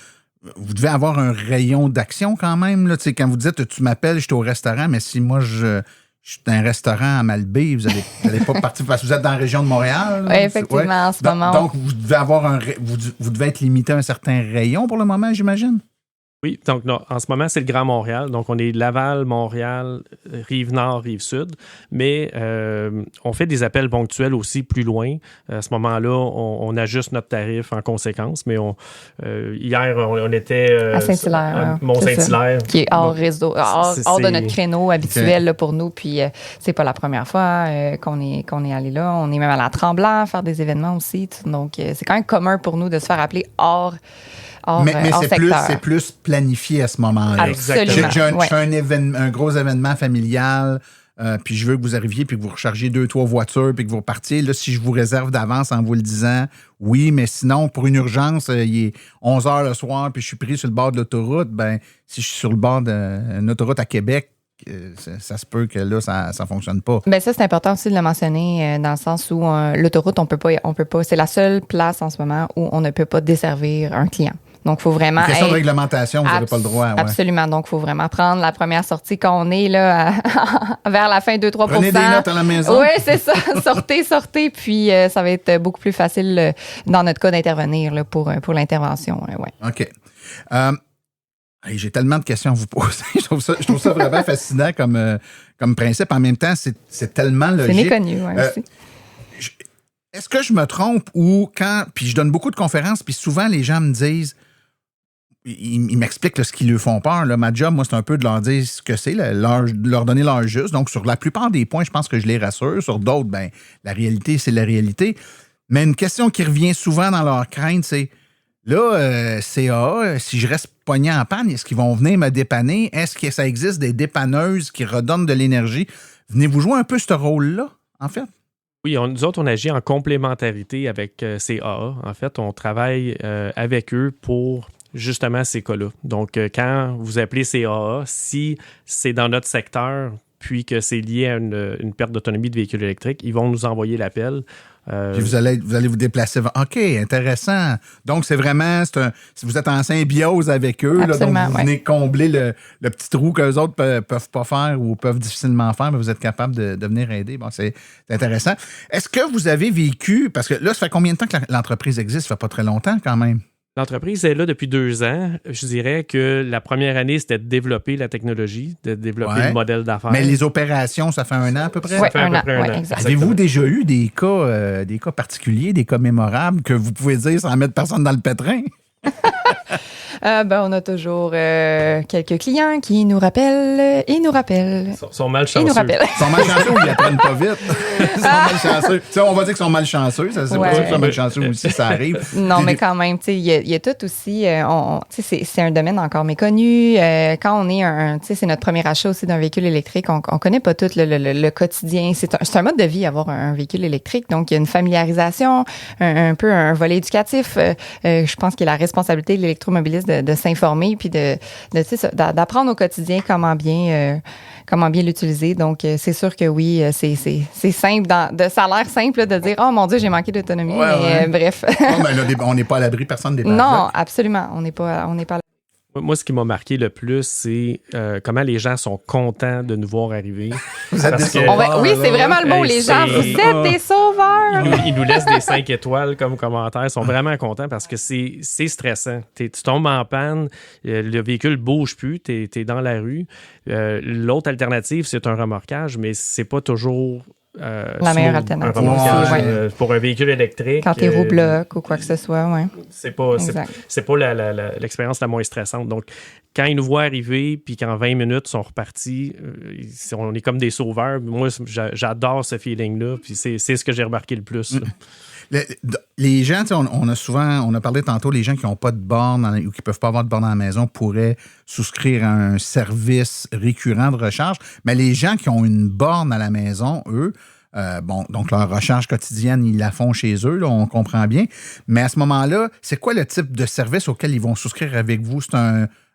Vous devez avoir un rayon d'action quand même. Là. Quand vous dites « tu m'appelles, je suis au restaurant », mais si moi je suis dans un restaurant à Malbaie, vous n'allez pas partir parce que vous êtes dans la région de Montréal. Oui, effectivement, en ce moment. Donc, vous devez avoir vous devez être limité à un certain rayon pour le moment, j'imagine? Oui, donc non, en ce moment, c'est le Grand Montréal. Donc, on est Laval, Montréal, Rive-Nord, Rive-Sud. Mais on fait des appels ponctuels aussi plus loin. À ce moment-là, on ajuste notre tarif en conséquence. Mais hier, on était à Saint-Hilaire. Mont-Saint-Hilaire. Qui est hors réseau, hors de notre créneau habituel là, pour nous. Puis, c'est pas la première fois qu'on est allé là. On est même allé à Tremblant faire des événements aussi. Donc, c'est quand même commun pour nous de se faire appeler hors mais c'est plus planifié à ce moment-là. Absolument. Je fais un gros événement familial, puis je veux que vous arriviez puis que vous rechargiez 2-3 voitures puis que vous repartiez. Là, si je vous réserve d'avance en vous le disant, oui, mais sinon, pour une urgence, il est 11 heures le soir puis je suis pris sur le bord de l'autoroute, ben si je suis sur le bord d'une autoroute à Québec, ça se peut que là, ça ne fonctionne pas. Bien, ça, c'est important aussi de le mentionner dans le sens où l'autoroute, on peut pas. C'est la seule place en ce moment où on ne peut pas desservir un client. Donc, il faut vraiment. Une question de réglementation, vous n'avez pas le droit. Ouais. Absolument. Donc, il faut vraiment prendre la première sortie quand on est là vers la fin 2-3%. Prenez des notes à la maison. Oui, c'est ça. sortez. Puis, ça va être beaucoup plus facile dans notre cas d'intervenir là, pour l'intervention. Ouais. OK. J'ai tellement de questions à vous poser. Je trouve ça vraiment fascinant comme principe. En même temps, c'est tellement logique. C'est méconnu, aussi. Est-ce que je me trompe ou puis je donne beaucoup de conférences, puis souvent les gens me disent, ils m'expliquent là, ce qui leur font peur. Là. Ma job, moi, c'est un peu de leur dire ce que c'est, de leur donner leur juste. Donc, sur la plupart des points, je pense que je les rassure. Sur d'autres, ben, la réalité, c'est la réalité. Mais une question qui revient souvent dans leur crainte, c'est là, CAA, si je reste pogné en panne, est-ce qu'ils vont venir me dépanner? Est-ce que ça existe des dépanneuses qui redonnent de l'énergie? Venez-vous jouer un peu ce rôle-là, en fait? Oui, nous autres, on agit en complémentarité avec CAA. En fait, on travaille avec eux pour justement ces cas-là. Donc, quand vous appelez CAA, si c'est dans notre secteur, puis que c'est lié à une perte d'autonomie de véhicule électrique, ils vont nous envoyer l'appel. Puis vous allez vous déplacer. OK, intéressant. Donc, c'est vraiment, si vous êtes en symbiose avec eux, là, donc vous venez combler le petit trou qu'eux autres peuvent pas faire ou peuvent difficilement faire, mais vous êtes capable de venir aider. Bon, c'est intéressant. Est-ce que vous avez vécu, parce que là, ça fait combien de temps que l'entreprise existe? Ça fait pas très longtemps quand même. L'entreprise est là depuis 2 ans. Je dirais que la première année, c'était de développer la technologie, de développer le modèle d'affaires. Mais les opérations, ça fait 1 an à peu près? Ça fait à peu près un an. Avez-vous déjà eu des cas particuliers, des cas mémorables que vous pouvez dire sans mettre personne dans le pétrin? On a toujours quelques clients qui nous rappellent et nous rappellent. Ils sont malchanceux. Ils nous rappellent. Ils sont malchanceux ou ils apprennent pas vite? Ils sont malchanceux. T'sais, on va dire qu'ils sont malchanceux. C'est pas sûr qu'ils sont malchanceux aussi, ça arrive. Non, mais quand même, il y a tout aussi. C'est un domaine encore méconnu. Quand on est c'est notre premier achat aussi d'un véhicule électrique, on connaît pas tout le quotidien. C'est un mode de vie avoir un véhicule électrique. Donc, il y a une familiarisation, un peu un volet éducatif. Je pense qu'il y a la responsabilité de l'électromobiliste de s'informer puis d'apprendre au quotidien comment bien l'utiliser. Donc, c'est sûr que oui, c'est simple. Ça a l'air simple de dire « Oh mon Dieu, j'ai manqué d'autonomie. » bref. Non, mais là, on n'est pas à l'abri, personne n'est pas Non, absolument. On n'est pas à l'abri. Moi, ce qui m'a marqué le plus, c'est comment les gens sont contents de nous voir arriver. Vous êtes des sauveurs. Oui, c'est vraiment le mot. Les gens, vous êtes des sauveurs. Ils nous laissent des 5 étoiles comme commentaires. Ils sont vraiment contents parce que c'est stressant. Tu tombes en panne, le véhicule bouge plus, tu es dans la rue. L'autre alternative, c'est un remorquage, mais c'est pas toujours... la meilleure alternative. Pour un véhicule électrique. Quand t'es roue-bloc ou quoi que ce soit, oui. C'est pas l'expérience la moins stressante. Donc, quand ils nous voient arriver, puis qu'en 20 minutes, ils sont repartis, on est comme des sauveurs. Moi, j'adore ce feeling-là, puis c'est ce que j'ai remarqué le plus. Les gens, on a parlé tantôt, les gens qui n'ont pas de borne ou qui ne peuvent pas avoir de borne à la maison pourraient souscrire à un service récurrent de recharge. Mais les gens qui ont une borne à la maison, eux, donc leur recharge quotidienne, ils la font chez eux, là, on comprend bien. Mais à ce moment-là, c'est quoi le type de service auquel ils vont souscrire avec vous? C'est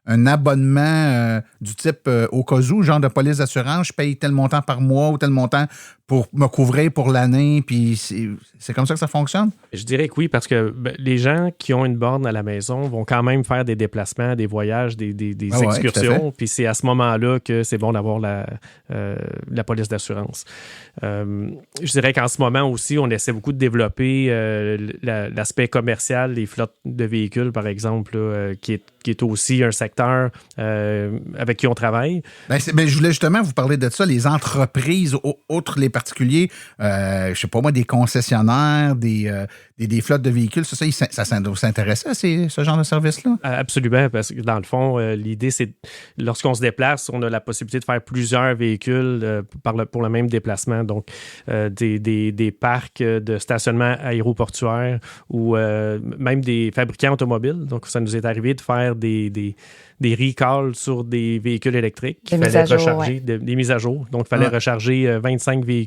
un abonnement du type au cas où, genre de police d'assurance, je paye tel montant par mois ou tel montant pour me couvrir pour l'année, puis c'est comme ça que ça fonctionne? Je dirais que oui, parce que les gens qui ont une borne à la maison vont quand même faire des déplacements, des voyages, des excursions, puis c'est à ce moment-là que c'est bon d'avoir la police d'assurance. Je dirais qu'en ce moment aussi, on essaie beaucoup de développer l'aspect commercial, les flottes de véhicules, par exemple, là, qui est aussi un secteur avec qui on travaille. Je voulais justement vous parler de ça, les entreprises, outre les particuliers, je sais pas moi, des concessionnaires, des flottes de véhicules, ça vous intéresse à ce genre de service-là? Absolument, parce que dans le fond, l'idée, c'est lorsqu'on se déplace, on a la possibilité de faire plusieurs véhicules pour le même déplacement. Donc, des parcs de stationnement aéroportuaire ou même des fabricants automobiles. Donc, ça nous est arrivé de faire des recalls sur des véhicules électriques qu'il fallait recharger, des mises à jour. Donc, il fallait recharger 25 véhicules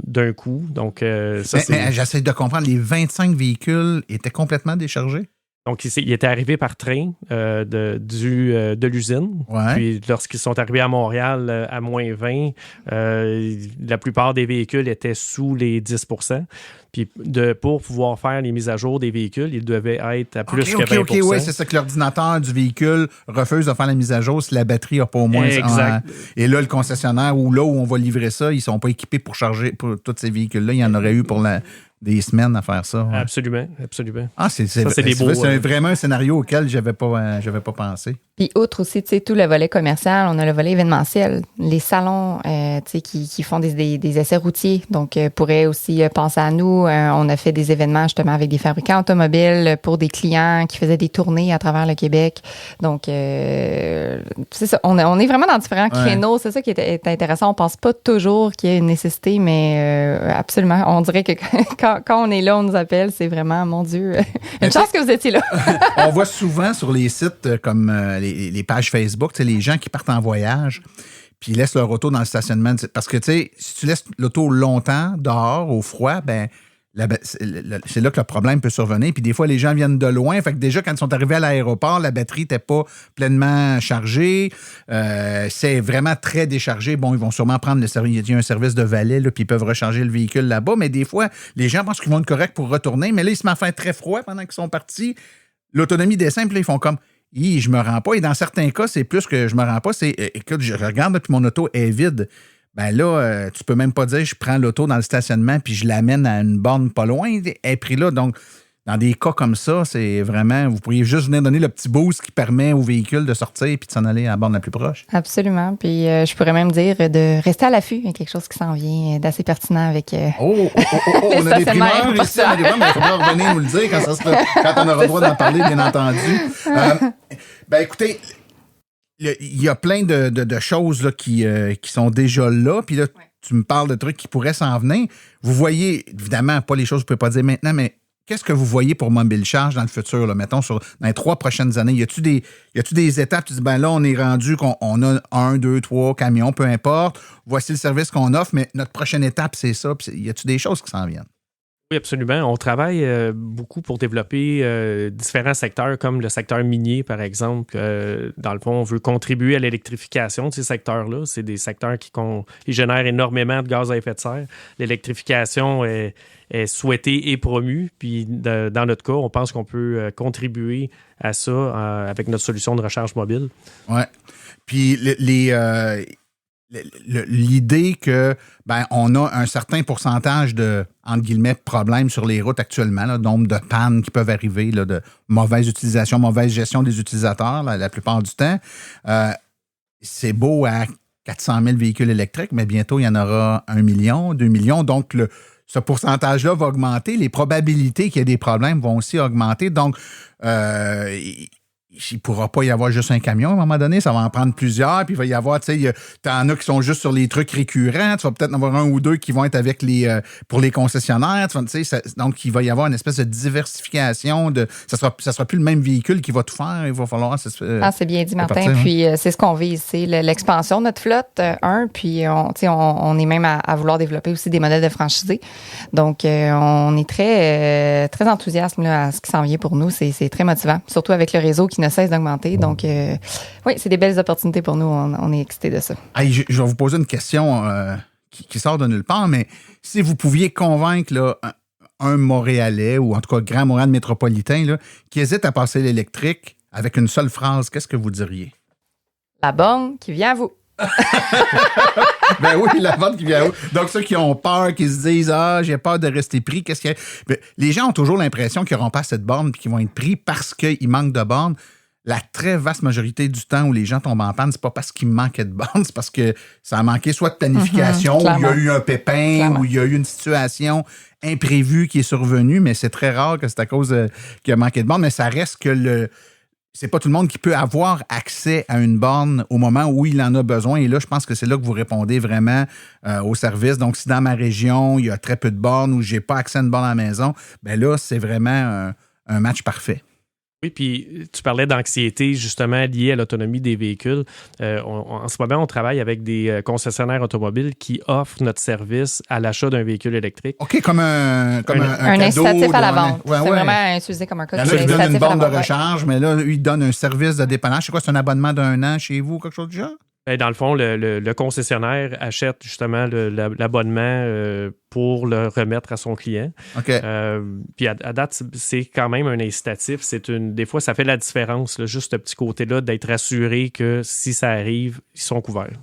d'un coup. Donc, mais j'essaie de comprendre, les 25 véhicules étaient complètement déchargés? Donc, il était arrivé par train de l'usine. Ouais. Puis, lorsqu'ils sont arrivés à Montréal à moins 20, la plupart des véhicules étaient sous les 10 %. Puis, pour pouvoir faire les mises à jour des véhicules, ils devaient être à plus que 20 %. OK, oui, c'est ça que l'ordinateur du véhicule refuse de faire la mise à jour si la batterie n'a pas au moins... Exact. Et là, le concessionnaire ou là où on va livrer ça, ils ne sont pas équipés pour charger pour tous ces véhicules-là. Il y en aurait eu pour des semaines à faire ça. Ouais. Absolument. Ah, c'est vraiment un scénario auquel je n'avais pas pensé. Puis, outre aussi, tu sais, tout le volet commercial, on a le volet événementiel. Les salons, tu sais, qui font des essais routiers. Donc, pourraient aussi penser à nous. On a fait des événements, justement, avec des fabricants automobiles pour des clients qui faisaient des tournées à travers le Québec. Donc, c'est ça. On est vraiment dans différents créneaux. C'est ça qui est intéressant. On pense pas toujours qu'il y a une nécessité, mais absolument. On dirait que quand on est là, on nous appelle. C'est vraiment, mon Dieu, une chance que vous étiez là. On voit souvent sur les sites comme les pages Facebook, les gens qui partent en voyage puis ils laissent leur auto dans le stationnement. Parce que, tu sais, si tu laisses l'auto longtemps dehors, au froid, ben c'est là que le problème peut survenir. Puis des fois, les gens viennent de loin. Fait que déjà, quand ils sont arrivés à l'aéroport, la batterie n'était pas pleinement chargée. C'est vraiment très déchargé. Bon, ils vont sûrement prendre le service. Il y a un service de valet, là, puis ils peuvent recharger le véhicule là-bas. Mais des fois, les gens pensent qu'ils vont être corrects pour retourner. Mais là, il se met à faire très froid pendant qu'ils sont partis. L'autonomie descend, puis là, ils font comme je me rends pas. Et dans certains cas, c'est plus que je me rends pas. C'est écoute, je regarde, puis mon auto est vide. Ben là, tu peux même pas dire je prends l'auto dans le stationnement puis je l'amène à une borne pas loin. Elle est pris là. Donc, dans des cas comme ça, c'est vraiment, vous pourriez juste venir donner le petit boost qui permet au véhicule de sortir puis de s'en aller à la borne la plus proche. Absolument. Puis je pourrais même dire de rester à l'affût. Il y a quelque chose qui s'en vient d'assez pertinent avec. On a des primeurs ici, mais il faudra revenir nous le dire quand on aura le droit d'en parler, bien entendu. Ben écoutez, il y a plein de choses là, qui sont déjà là. Puis là, tu me parles de trucs qui pourraient s'en venir. Vous voyez, évidemment, pas les choses que vous ne pouvez pas dire maintenant, mais qu'est-ce que vous voyez pour Mobile Charge dans le futur, là, mettons, dans les 3 prochaines années? Y a-tu des étapes? Tu dis, ben là, on est rendu qu'on a 1, 2, 3 camions, peu importe. Voici le service qu'on offre, mais notre prochaine étape, c'est ça. Puis y a-tu des choses qui s'en viennent? Oui, absolument. On travaille beaucoup pour développer différents secteurs, comme le secteur minier, par exemple. Dans le fond, on veut contribuer à l'électrification de ces secteurs-là. C'est des secteurs qui génèrent énormément de gaz à effet de serre. L'électrification est souhaitée et promue. Puis, dans notre cas, on pense qu'on peut contribuer à ça avec notre solution de recharge mobile. Oui. Puis, l'idée que on a un certain pourcentage de, entre guillemets, problèmes sur les routes actuellement, là, nombre de pannes qui peuvent arriver, là, de mauvaise utilisation, mauvaise gestion des utilisateurs la plupart du temps. C'est beau à 400 000 véhicules électriques, mais bientôt, il y en aura 1 million, 2 millions. Donc, ce pourcentage-là va augmenter. Les probabilités qu'il y ait des problèmes vont aussi augmenter. Donc, il ne pourra pas y avoir juste un camion à un moment donné, ça va en prendre plusieurs, puis il va y avoir, tu sais, t'en as qui sont juste sur les trucs récurrents, tu vas peut-être en avoir 1 ou 2 qui vont être avec pour les concessionnaires, tu sais, donc il va y avoir une espèce de diversification, ça sera plus le même véhicule qui va tout faire, il va falloir... c'est bien dit, Martin, puis c'est ce qu'on vise, c'est l'expansion de notre flotte, puis on est même à vouloir développer aussi des modèles de franchisés, donc on est très, très enthousiaste là, à ce qui s'en vient pour nous, c'est très motivant, surtout avec le réseau qui ne cesse d'augmenter. Donc, oui, c'est des belles opportunités pour nous. On est excités de ça. Hey, je vais vous poser une question qui sort de nulle part, mais si vous pouviez convaincre là, un Montréalais, ou en tout cas Grand Montréal métropolitain, là, qui hésite à passer l'électrique avec une seule phrase, qu'est-ce que vous diriez? La borne qui vient à vous. Ben oui, la vente qui vient à vous. Donc, ceux qui ont peur, qui se disent j'ai peur de rester pris, qu'est-ce qu'il y a? Ben, les gens ont toujours l'impression qu'ils n'auront pas assez de bornes et qu'ils vont être pris parce qu'il manque de bornes. La très vaste majorité du temps où les gens tombent en panne, c'est pas parce qu'il manquait de bornes, c'est parce que ça a manqué soit de planification, ou il y a eu un pépin, ou il y a eu une situation imprévue qui est survenue, mais c'est très rare que c'est à cause qu'il a manqué de bornes, mais ça reste que c'est pas tout le monde qui peut avoir accès à une borne au moment où il en a besoin. Et là, je pense que c'est là que vous répondez vraiment au service. Donc, si dans ma région, il y a très peu de bornes ou j'ai pas accès à une borne à la maison, bien là, c'est vraiment un match parfait. Oui, puis tu parlais d'anxiété justement liée à l'autonomie des véhicules. En ce moment, on travaille avec des concessionnaires automobiles qui offrent notre service à l'achat d'un véhicule électrique. OK, comme un cadeau. Incitatif à la vente. C'est vraiment utilisé comme un code. Il y en a qui donnent une borne de recharge, mais là, lui, il donne un service de dépannage. C'est quoi, c'est un abonnement d'1 an chez vous, quelque chose du genre? Dans le fond, le concessionnaire achète justement l'abonnement pour le remettre à son client. Okay. Puis à date, c'est quand même un incitatif. Des fois, ça fait la différence, là, juste ce petit côté-là, d'être assuré que si ça arrive, ils sont couverts.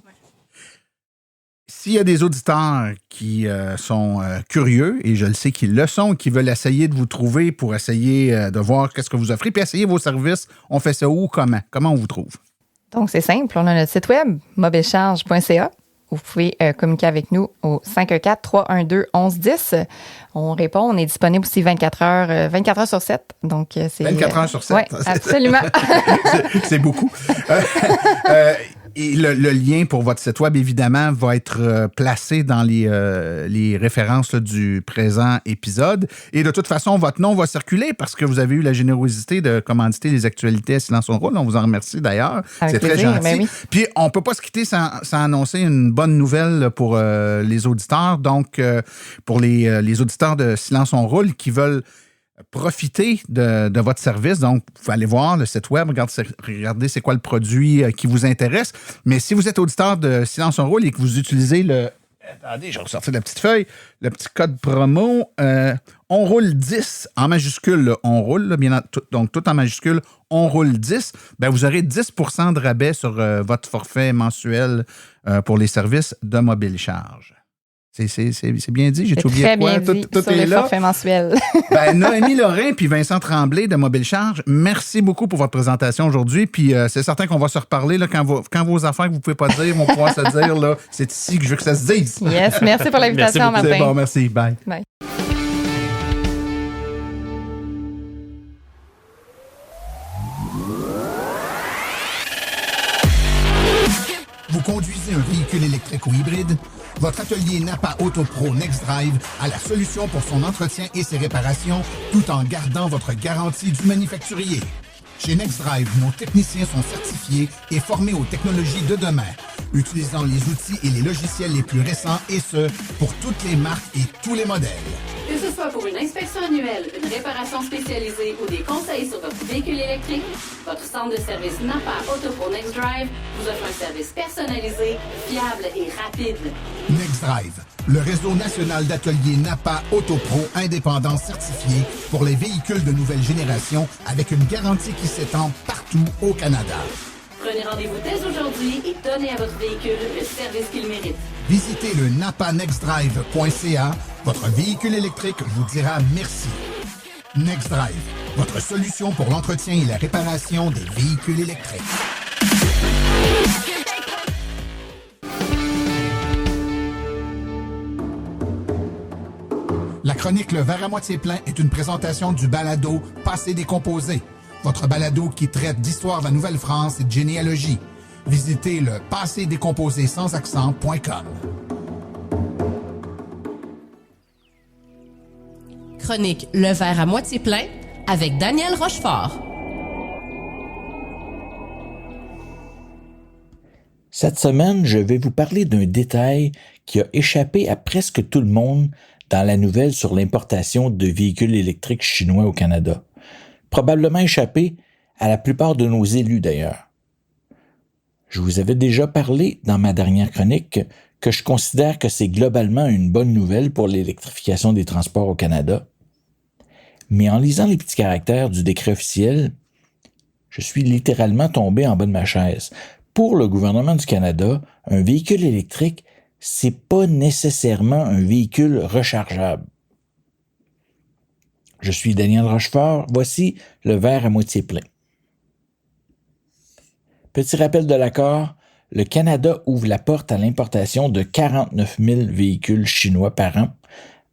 S'il y a des auditeurs qui sont curieux, et je le sais qu'ils le sont, qui veulent essayer de vous trouver pour essayer de voir qu'est-ce que vous offrez, puis essayer vos services, on fait ça où, comment? Comment on vous trouve? Donc, c'est simple. On a notre site web, mobilecharge.ca. Vous pouvez communiquer avec nous au 514-312-1110. On répond. On est disponible aussi 24 heures sur 7. Donc, c'est 24 heures sur 7? Oui, absolument. C'est beaucoup. Et le lien pour votre site web, évidemment, va être placé dans les références là, du présent épisode. Et de toute façon, votre nom va circuler parce que vous avez eu la générosité de commanditer les actualités à Silence on roule. On vous en remercie d'ailleurs. Avec C'est plaisir, très gentil. oui. Puis, on ne peut pas se quitter sans annoncer une bonne nouvelle pour les auditeurs. Donc, pour les auditeurs de Silence on roule qui veulent profiter de votre service. Donc, vous pouvez aller voir le site web, regardez c'est quoi le produit qui vous intéresse. Mais si vous êtes auditeur de Silence on roule et que vous utilisez le... Attendez, j'ai ressorti la petite feuille, le petit code promo, on roule 10 en majuscule, là, on roule, là, donc tout en majuscule, on roule 10, ben vous aurez 10 % de rabais sur votre forfait mensuel pour les services de mobile charge. C'est bien dit, j'ai oublié très quoi? Bien dit Tout sur est les là. forfaits mensuels. Noémie Lorrain puis Vincent Tremblay de Mobile Charge, merci beaucoup pour votre présentation aujourd'hui. Puis c'est certain qu'on va se reparler là, quand vos affaires que vous ne pouvez pas dire vont pouvoir se dire. Là, c'est ici que je veux que ça se dise. Yes, merci pour l'invitation, Martin. C'est bon, merci. Bye. Bye. Vous conduisez un véhicule électrique ou hybride? Votre atelier Napa AutoPro NextDrive a la solution pour son entretien et ses réparations, tout en gardant votre garantie du manufacturier. Chez NextDrive, nos techniciens sont certifiés et formés aux technologies de demain, utilisant les outils et les logiciels les plus récents, et ce, pour toutes les marques et tous les modèles. Que ce soit pour une inspection annuelle, une réparation spécialisée ou des conseils sur votre véhicule électrique, votre centre de service Napa AutoPro NextDrive vous offre un service personnalisé, fiable et rapide. NextDrive, le réseau national d'ateliers Napa AutoPro indépendant certifié pour les véhicules de nouvelle génération avec une garantie qui s'étend partout au Canada. Prenez rendez-vous dès aujourd'hui et donnez à votre véhicule le service qu'il mérite. Visitez le napanextdrive.ca. Votre véhicule électrique vous dira merci. NextDrive, votre solution pour l'entretien et la réparation des véhicules électriques. La chronique Le verre à moitié plein est une présentation du balado Passé décomposé, votre balado qui traite d'histoire de la Nouvelle-France et de généalogie. Visitez le passédécomposé sans accent.com. Chronique Le verre à moitié plein avec Daniel Rochefort. Cette semaine, je vais vous parler d'un détail qui a échappé à presque tout le monde dans la nouvelle sur l'importation de véhicules électriques chinois au Canada. Probablement échappé à la plupart de nos élus d'ailleurs. Je vous avais déjà parlé dans ma dernière chronique que je considère que c'est globalement une bonne nouvelle pour l'électrification des transports au Canada. Mais en lisant les petits caractères du décret officiel, je suis littéralement tombé en bas de ma chaise. Pour le gouvernement du Canada, un véhicule électrique, c'est pas nécessairement un véhicule rechargeable. Je suis Daniel Rochefort, voici le verre à moitié plein. Petit rappel de l'accord, le Canada ouvre la porte à l'importation de 49 000 véhicules chinois par an,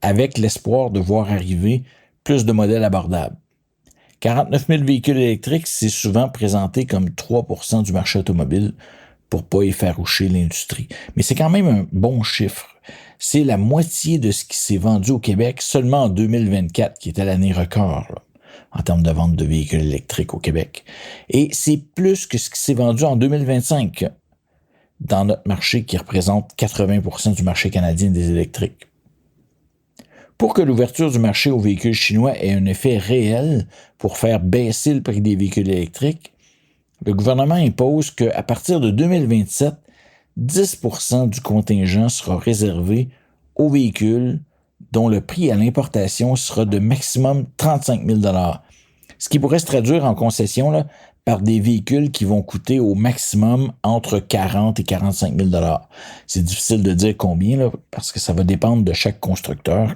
avec l'espoir de voir arriver plus de modèles abordables. 49 000 véhicules électriques, c'est souvent présenté comme 3% du marché automobile pour pas effaroucher l'industrie. Mais c'est quand même un bon chiffre. C'est la moitié de ce qui s'est vendu au Québec seulement en 2024, qui était l'année record là, en termes de vente de véhicules électriques au Québec. Et c'est plus que ce qui s'est vendu en 2025 dans notre marché qui représente 80% du marché canadien des électriques. Pour que l'ouverture du marché aux véhicules chinois ait un effet réel pour faire baisser le prix des véhicules électriques, le gouvernement impose qu'à partir de 2027, 10% du contingent sera réservé aux véhicules dont le prix à l'importation sera de maximum 35 000 $, ce qui pourrait se traduire en concession là, par des véhicules qui vont coûter au maximum entre 40 et 45 000 $. C'est difficile de dire combien, là, parce que ça va dépendre de chaque constructeur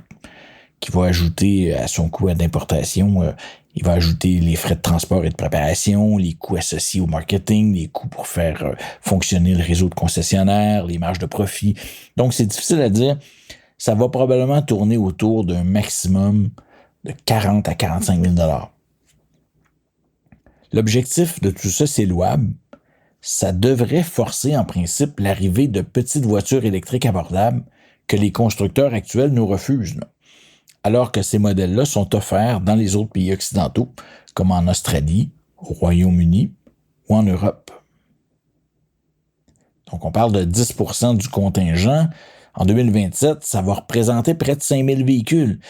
qui va ajouter à son coût d'importation, il va ajouter les frais de transport et de préparation, les coûts associés au marketing, les coûts pour faire fonctionner le réseau de concessionnaires, les marges de profit. Donc, c'est difficile à dire. Ça va probablement tourner autour d'un maximum de 40 à 45 000 $. L'objectif de tout ça, c'est louable. ça devrait forcer en principe l'arrivée de petites voitures électriques abordables que les constructeurs actuels nous refusent, là. Alors que ces modèles-là sont offerts dans les autres pays occidentaux, comme en Australie, au Royaume-Uni ou en Europe. Donc, on parle de 10% du contingent. En 2027, ça va représenter près de 5000 véhicules.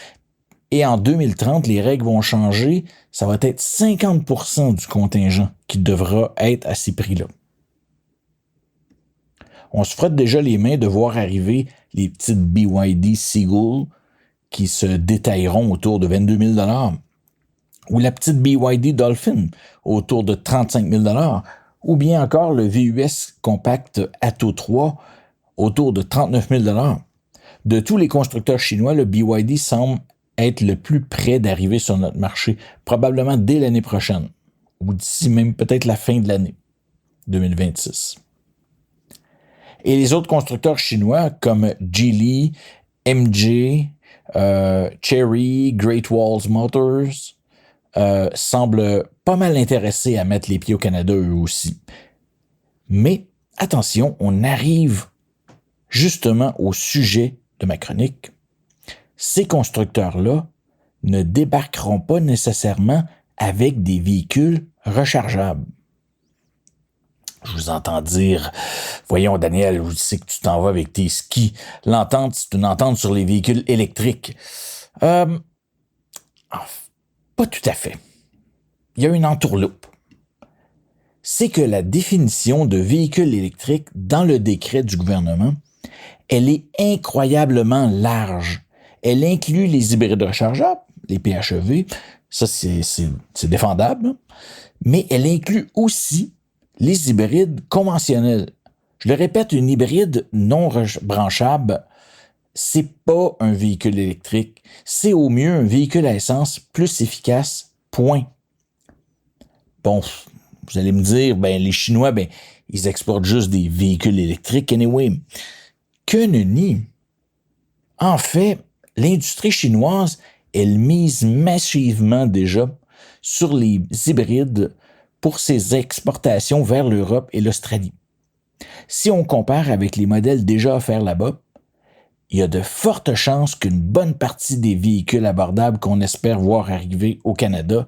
Et en 2030, les règles vont changer. Ça va être 50% du contingent qui devra être à ces prix-là. On se frotte déjà les mains de voir arriver les petites BYD Seagull qui se détailleront autour de 22 000 $, ou la petite BYD Dolphin autour de 35 000 $, ou bien encore le VUS Compact Atto 3 autour de 39 000 $. De tous les constructeurs chinois, le BYD semble être le plus près d'arriver sur notre marché, probablement dès l'année prochaine, ou d'ici même peut-être la fin de l'année 2026. Et les autres constructeurs chinois comme Geely, MG, Chery, Great Walls Motors semblent pas mal intéressés à mettre les pieds au Canada eux aussi. Mais attention, on arrive justement au sujet de ma chronique. Ces constructeurs-là ne débarqueront pas nécessairement avec des véhicules rechargeables. Je vous entends dire, voyons Daniel, je sais que tu t'en vas avec tes skis. L'entente, c'est une entente sur les véhicules électriques. Pas tout à fait. Il y a une entourloupe. C'est que la définition de véhicule électrique dans le décret du gouvernement, elle est incroyablement large. Elle inclut les hybrides rechargeables, les PHEV, ça c'est défendable, mais elle inclut aussi les hybrides conventionnels. Je le répète, une hybride non branchable, c'est pas un véhicule électrique. C'est au mieux un véhicule à essence plus efficace, point. Bon, vous allez me dire, les Chinois, ils exportent juste des véhicules électriques anyway. Que nenni! En fait, l'industrie chinoise, elle mise massivement déjà sur les hybrides pour ses exportations vers l'Europe et l'Australie. Si on compare avec les modèles déjà offerts là-bas, il y a de fortes chances qu'une bonne partie des véhicules abordables qu'on espère voir arriver au Canada,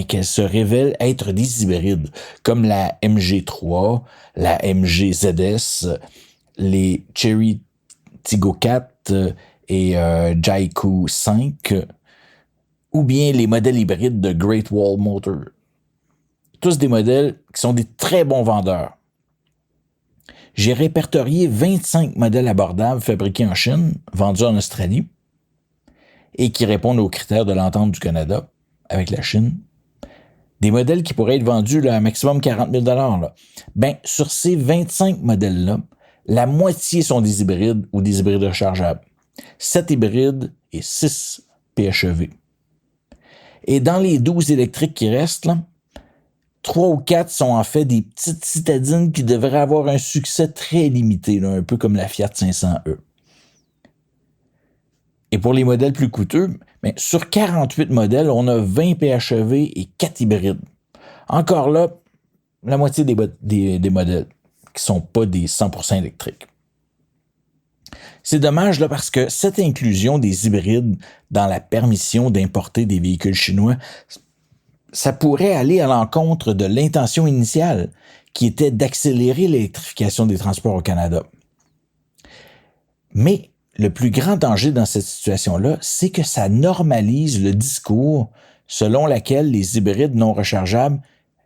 qu'elles se révèlent être des hybrides, comme la MG3, la MG ZS, les Chery Tiggo 4 et Jaikou 5, ou bien les modèles hybrides de Great Wall Motor. Tous des modèles qui sont des très bons vendeurs. J'ai répertorié 25 modèles abordables fabriqués en Chine, vendus en Australie, et qui répondent aux critères de l'entente du Canada avec la Chine. Des modèles qui pourraient être vendus à un maximum 40 000 $. Sur ces 25 modèles-là, la moitié sont des hybrides ou des hybrides rechargeables. 7 hybrides et 6 PHEV. Et dans les 12 électriques qui restent, 3 ou 4 sont en fait des petites citadines qui devraient avoir un succès très limité, un peu comme la Fiat 500e. Et pour les modèles plus coûteux, sur 48 modèles, on a 20 PHEV et 4 hybrides. Encore là, la moitié des modèles qui sont pas des 100% électriques. C'est dommage là parce que cette inclusion des hybrides dans la permission d'importer des véhicules chinois, ça pourrait aller à l'encontre de l'intention initiale, qui était d'accélérer l'électrification des transports au Canada. Mais le plus grand danger dans cette situation-là, c'est que ça normalise le discours selon lequel les hybrides non rechargeables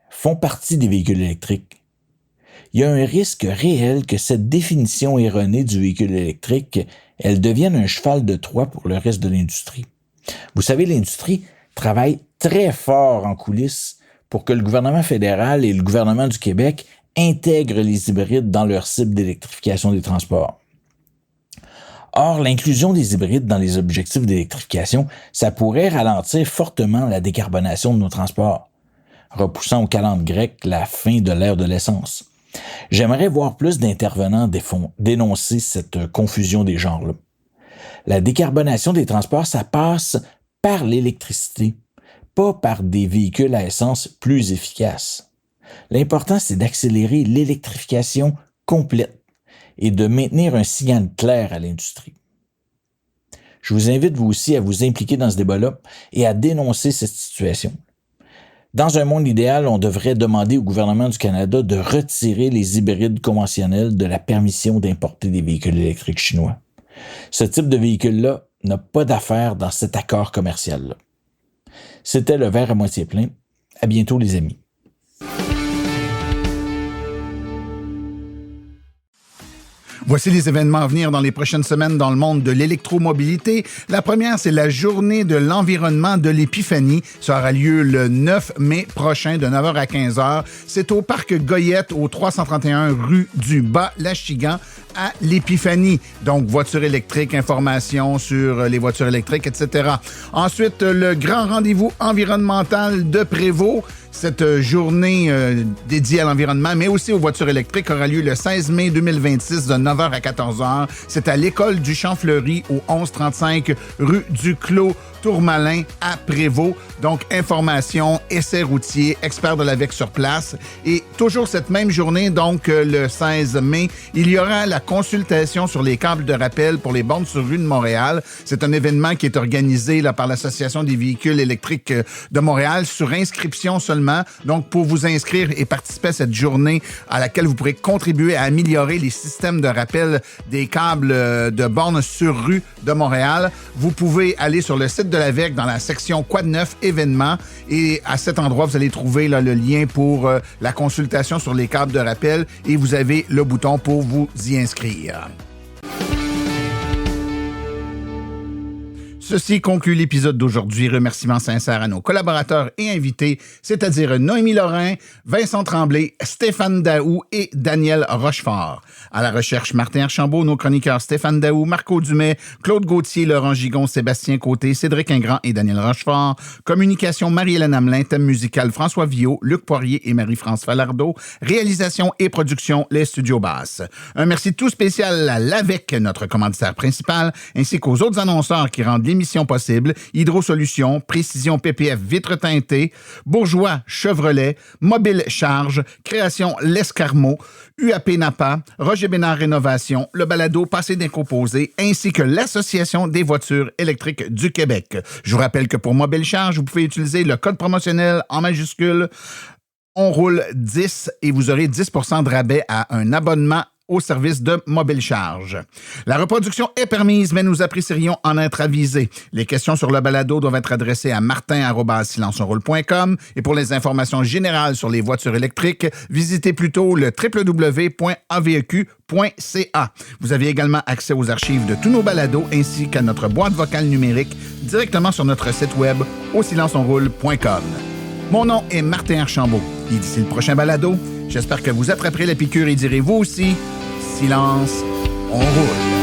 font partie des véhicules électriques. Il y a un risque réel que cette définition erronée du véhicule électrique, elle devienne un cheval de Troie pour le reste de l'industrie. Vous savez, l'industrie travaille très fort en coulisses pour que le gouvernement fédéral et le gouvernement du Québec intègrent les hybrides dans leur cible d'électrification des transports. Or, l'inclusion des hybrides dans les objectifs d'électrification, ça pourrait ralentir fortement la décarbonation de nos transports, repoussant au calendrier grec la fin de l'ère de l'essence. J'aimerais voir plus d'intervenants dénoncer cette confusion des genres-là. La décarbonation des transports, ça passe par l'électricité, pas par des véhicules à essence plus efficaces. L'important, c'est d'accélérer l'électrification complète et de maintenir un signal clair à l'industrie. Je vous invite vous aussi à vous impliquer dans ce débat-là et à dénoncer cette situation. Dans un monde idéal, on devrait demander au gouvernement du Canada de retirer les hybrides conventionnels de la permission d'importer des véhicules électriques chinois. Ce type de véhicule-là n'a pas d'affaire dans cet accord commercial-là. C'était le verre à moitié plein. À bientôt, les amis. Voici les événements à venir dans les prochaines semaines dans le monde de l'électromobilité. La première, c'est la journée de l'environnement de l'Épiphanie. Ça aura lieu le 9 mai prochain de 9h à 15h. C'est au Parc Goyette, au 331 rue du Bas-Lachigan, à l'Épiphanie. Donc, voitures électriques, informations sur les voitures électriques, etc. Ensuite, le grand rendez-vous environnemental de Prévost. Cette journée dédiée à l'environnement, mais aussi aux voitures électriques, aura lieu le 16 mai 2026 de 9h à 14h. C'est à l'École du Champ-Fleury au 1135 rue du Clos Tourmalin à Prévost. Donc, information, essais routiers, experts de l'AVEC sur place. Et toujours cette même journée, donc le 16 mai, il y aura la consultation sur les câbles de rappel pour les bornes sur rue de Montréal. C'est un événement qui est organisé là, par l'Association des véhicules électriques de Montréal sur inscription seulement. Donc, pour vous inscrire et participer à cette journée à laquelle vous pourrez contribuer à améliorer les systèmes de rappel des câbles de bornes sur rue de Montréal, vous pouvez aller sur le site de l'AVEC dans la section Quad 9 événements et à cet endroit, vous allez trouver là, le lien pour la consultation sur les câbles de rappel et vous avez le bouton pour vous y inscrire. Ceci conclut l'épisode d'aujourd'hui. Remerciements sincères à nos collaborateurs et invités, c'est-à-dire Noémie Lorrain, Vincent Tremblay, Stéphane Daou et Daniel Rochefort. À la recherche, Martin Archambault, nos chroniqueurs Stéphane Daou, Marco Dumais, Claude Gauthier, Laurent Gigon, Sébastien Côté, Cédric Ingrand et Daniel Rochefort. Communication, Marie-Hélène Hamelin. Thème musical, François Viault, Luc Poirier et Marie-France Falardeau. Réalisation et production, les Studios Basses. Un merci tout spécial à l'AVEC, notre commanditaire principal, ainsi qu'aux autres annonceurs qui rendent l'émission possible, Hydro-Solutions, Précision PPF Vitres teintées, Bourgeois Chevrolet, Mobile Charge, Création L'Escarmot, UAP Napa, Roger Bénard Rénovation, le balado Passé d'incomposé, ainsi que l'Association des voitures électriques du Québec. Je vous rappelle que pour Mobile Charge, vous pouvez utiliser le code promotionnel en majuscule On roule 10 et vous aurez 10% de rabais à un abonnement au service de Mobile Charge. La reproduction est permise, mais nous apprécierions en être avisés. Les questions sur le balado doivent être adressées à martin@silenceonroule.com et pour les informations générales sur les voitures électriques, visitez plutôt le www.aveq.ca. Vous avez également accès aux archives de tous nos balados ainsi qu'à notre boîte vocale numérique directement sur notre site web au silenceonroule.com. Mon nom est Martin Archambault et d'ici le prochain balado, j'espère que vous attraperez la piqûre et direz vous aussi, silence, on roule.